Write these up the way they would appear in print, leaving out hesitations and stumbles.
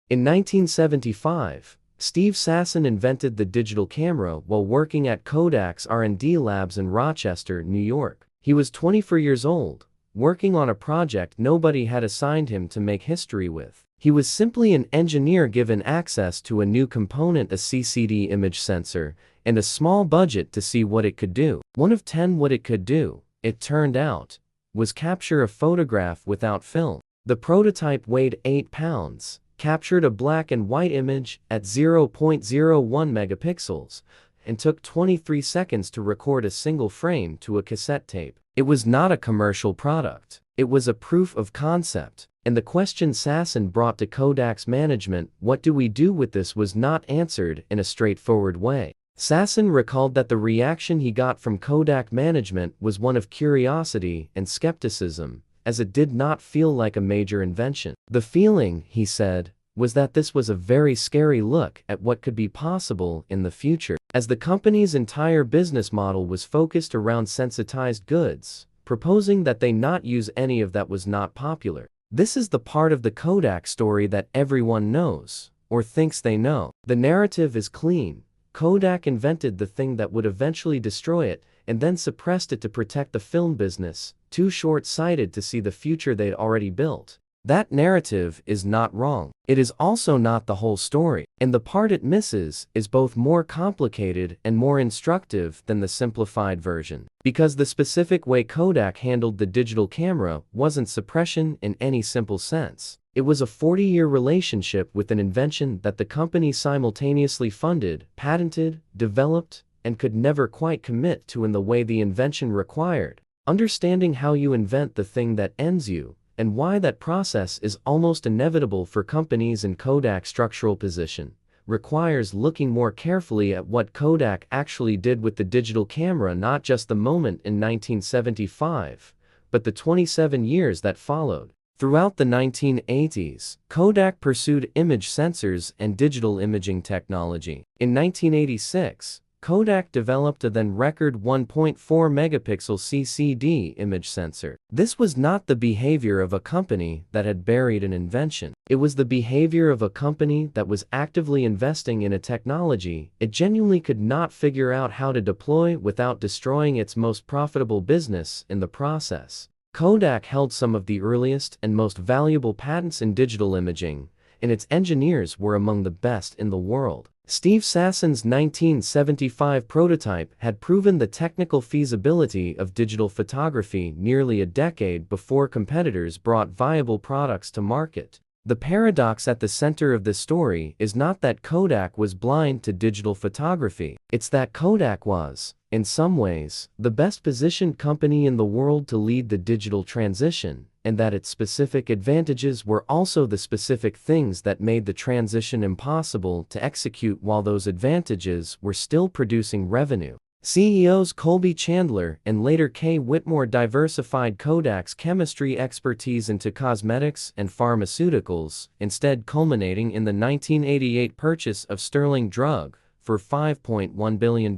In 1975, Steve Sasson invented the digital camera while working at Kodak's R&D labs in Rochester, New York. He was 24 years old, working on a project nobody had assigned him to make history with. He was simply an engineer given access to a new component, a CCD image sensor, and a small budget to see what it could do. One of 10 what it could do, it turned out, was capture a photograph without film. The prototype weighed 8 pounds, captured a black and white image at 0.01 megapixels, and took 23 seconds to record a single frame to a cassette tape. It was not a commercial product. It was a proof of concept. And the question Sasson brought to Kodak's management, what do we do with this, was not answered in a straightforward way. Sasson recalled that the reaction he got from Kodak management was one of curiosity and skepticism, as it did not feel like a major invention. The feeling, he said, was that this was a very scary look at what could be possible in the future, as the company's entire business model was focused around sensitized goods, proposing that they not use any of that was not popular. This is the part of the Kodak story that everyone knows, or thinks they know. The narrative is clean. Kodak invented the thing that would eventually destroy it, and then suppressed it to protect the film business, too short-sighted to see the future they'd already built. That narrative is not wrong. It is also not the whole story, and the part it misses is both more complicated and more instructive than the simplified version. Because the specific way Kodak handled the digital camera wasn't suppression in any simple sense. It was a 40-year relationship with an invention that the company simultaneously funded, patented, developed, and could never quite commit to in the way the invention required. Understanding how you invent the thing that ends you, and why that process is almost inevitable for companies in Kodak's structural position, requires looking more carefully at what Kodak actually did with the digital camera, not just the moment in 1975, but the 27 years that followed. Throughout the 1980s, Kodak pursued image sensors and digital imaging technology. In 1986, Kodak developed a then record 1.4 megapixel CCD image sensor. This was not the behavior of a company that had buried an invention. It was the behavior of a company that was actively investing in a technology it genuinely could not figure out how to deploy without destroying its most profitable business in the process. Kodak held some of the earliest and most valuable patents in digital imaging, and its engineers were among the best in the world. Steve Sasson's 1975 prototype had proven the technical feasibility of digital photography nearly a decade before competitors brought viable products to market. The paradox at the center of this story is not that Kodak was blind to digital photography. It's that Kodak was, in some ways, the best positioned company in the world to lead the digital transition, and that its specific advantages were also the specific things that made the transition impossible to execute while those advantages were still producing revenue. CEOs Colby Chandler and later Kay Whitmore diversified Kodak's chemistry expertise into cosmetics and pharmaceuticals, instead culminating in the 1988 purchase of Sterling Drug for $5.1 billion.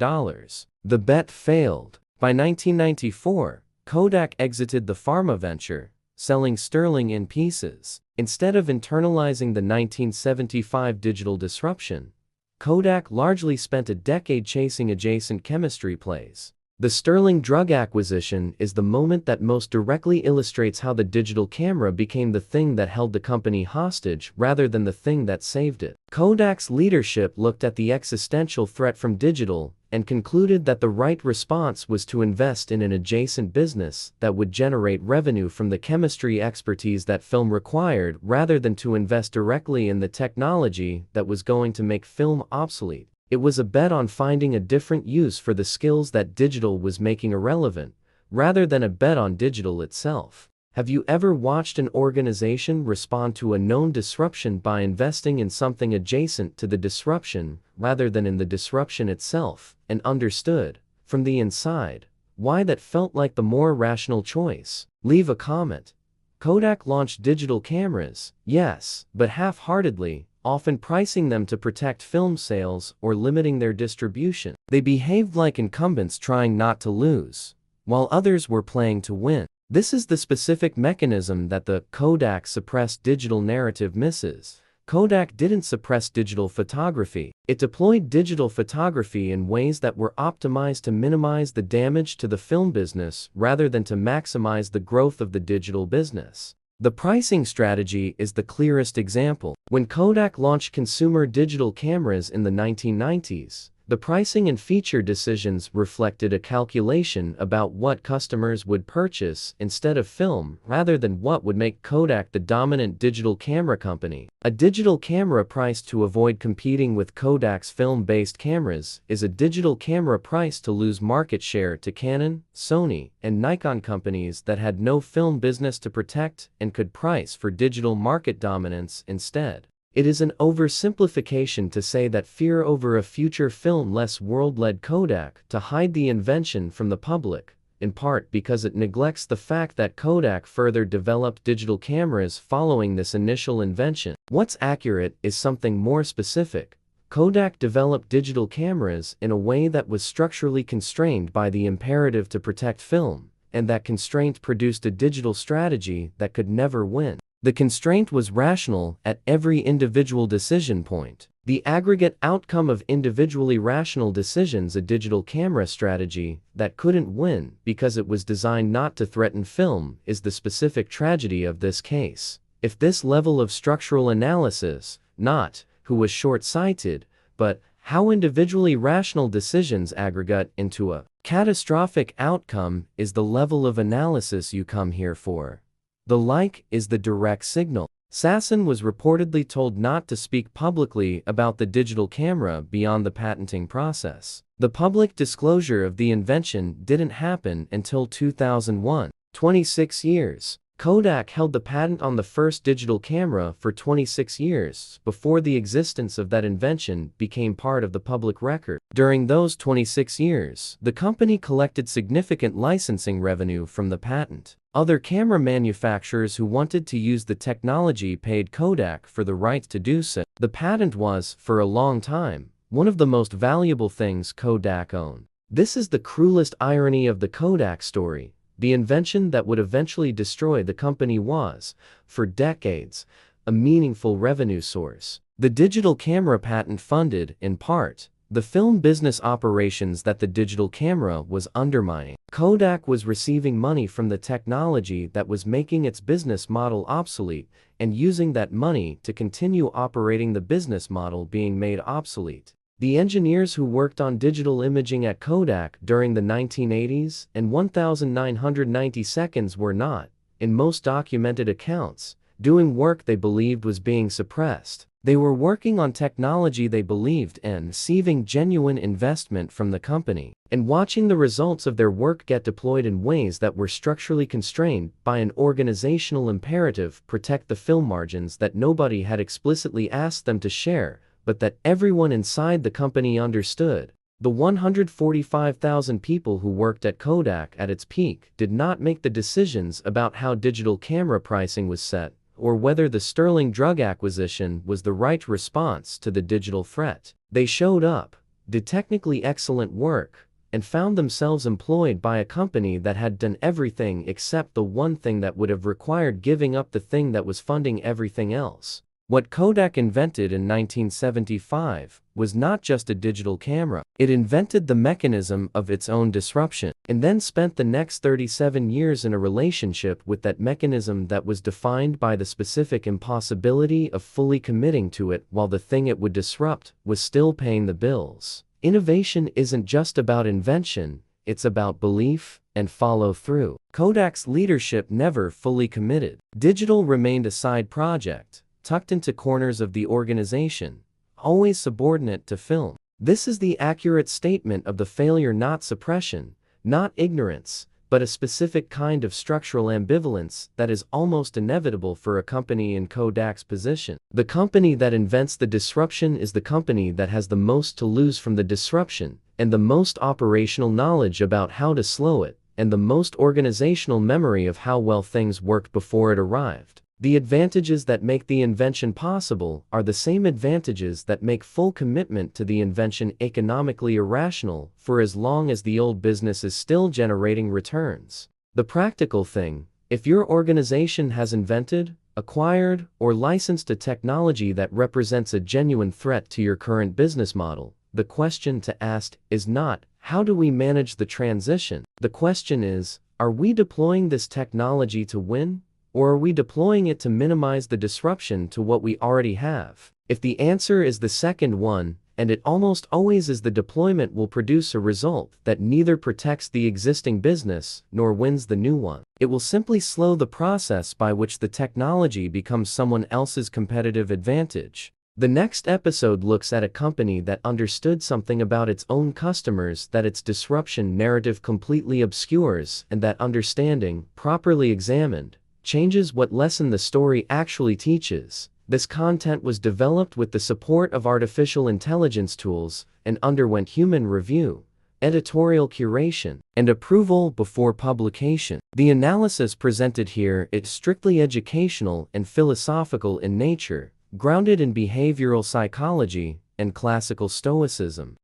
The bet failed. By 1994, Kodak exited the pharma venture, selling Sterling in pieces. Instead of internalizing the 1975 digital disruption, Kodak largely spent a decade chasing adjacent chemistry plays. The Sterling Drug acquisition is the moment that most directly illustrates how the digital camera became the thing that held the company hostage rather than the thing that saved it. Kodak's leadership looked at the existential threat from digital and concluded that the right response was to invest in an adjacent business that would generate revenue from the chemistry expertise that film required rather than to invest directly in the technology that was going to make film obsolete. It was a bet on finding a different use for the skills that digital was making irrelevant, rather than a bet on digital itself. Have you ever watched an organization respond to a known disruption by investing in something adjacent to the disruption rather than in the disruption itself, and understood, from the inside, why that felt like the more rational choice? Leave a comment. Kodak launched digital cameras, yes, but half-heartedly, often pricing them to protect film sales or limiting their distribution. They behaved like incumbents trying not to lose, while others were playing to win. This is the specific mechanism that the Kodak suppressed digital narrative misses. Kodak didn't suppress digital photography. It deployed digital photography in ways that were optimized to minimize the damage to the film business rather than to maximize the growth of the digital business. The pricing strategy is the clearest example. When Kodak launched consumer digital cameras in the 1990s, the pricing and feature decisions reflected a calculation about what customers would purchase instead of film rather than what would make Kodak the dominant digital camera company. A digital camera priced to avoid competing with Kodak's film-based cameras is a digital camera priced to lose market share to Canon, Sony, and Nikon companies that had no film business to protect and could price for digital market dominance instead. It is an oversimplification to say that fear over a future film-less world led Kodak to hide the invention from the public, in part because it neglects the fact that Kodak further developed digital cameras following this initial invention. What's accurate is something more specific. Kodak developed digital cameras in a way that was structurally constrained by the imperative to protect film, and that constraint produced a digital strategy that could never win. The constraint was rational at every individual decision point. The aggregate outcome of individually rational decisions, a digital camera strategy that couldn't win because it was designed not to threaten film, is the specific tragedy of this case. If this level of structural analysis, not who was short-sighted, but how individually rational decisions aggregate into a catastrophic outcome, is the level of analysis you come here for. The like is the direct signal. Sasson was reportedly told not to speak publicly about the digital camera beyond the patenting process. The public disclosure of the invention didn't happen until 2001. 26 years. Kodak held the patent on the first digital camera for 26 years before the existence of that invention became part of the public record. During those 26 years, the company collected significant licensing revenue from the patent. Other camera manufacturers who wanted to use the technology paid Kodak for the right to do so. The patent was, for a long time, one of the most valuable things Kodak owned. This is the cruelest irony of the Kodak story. The invention that would eventually destroy the company was, for decades, a meaningful revenue source. The digital camera patent funded, in part, the film business operations that the digital camera was undermining. Kodak was receiving money from the technology that was making its business model obsolete and using that money to continue operating the business model being made obsolete. The engineers who worked on digital imaging at Kodak during the 1980s and 1990 seconds were not, in most documented accounts, doing work they believed was being suppressed. They were working on technology they believed in, receiving genuine investment from the company, and watching the results of their work get deployed in ways that were structurally constrained by an organizational imperative: protect the film margins that nobody had explicitly asked them to share, but that everyone inside the company understood. The 145,000 people who worked at Kodak at its peak did not make the decisions about how digital camera pricing was set, or whether the sterling drug acquisition was the right response to the digital threat. They showed up, did technically excellent work, and found themselves employed by a company that had done everything except the one thing that would have required giving up the thing that was funding everything else. What Kodak invented in 1975 was not just a digital camera. It invented the mechanism of its own disruption, and then spent the next 37 years in a relationship with that mechanism that was defined by the specific impossibility of fully committing to it while the thing it would disrupt was still paying the bills. Innovation isn't just about invention, it's about belief and follow-through. Kodak's leadership never fully committed. Digital remained a side project, tucked into corners of the organization, always subordinate to film. This is the accurate statement of the failure, not suppression, not ignorance, but a specific kind of structural ambivalence that is almost inevitable for a company in Kodak's position. The company that invents the disruption is the company that has the most to lose from the disruption, and the most operational knowledge about how to slow it, and the most organizational memory of how well things worked before it arrived. The advantages that make the invention possible are the same advantages that make full commitment to the invention economically irrational for as long as the old business is still generating returns. The practical thing: if your organization has invented acquired, or licensed a technology that represents a genuine threat to your current business model, the question to ask is not, how do we manage the transition? The question is, are we deploying this technology to win, or are we deploying it to minimize the disruption to what we already have? If the answer is the second one, and it almost always is, the deployment will produce a result that neither protects the existing business nor wins the new one. It will simply slow the process by which the technology becomes someone else's competitive advantage. The next episode looks at a company that understood something about its own customers that its disruption narrative completely obscures, and that understanding, properly examined, changes what lesson the story actually teaches. This content was developed with the support of artificial intelligence tools and underwent human review, editorial curation, and approval before publication. The analysis presented here is strictly educational and philosophical in nature, grounded in behavioral psychology and classical stoicism.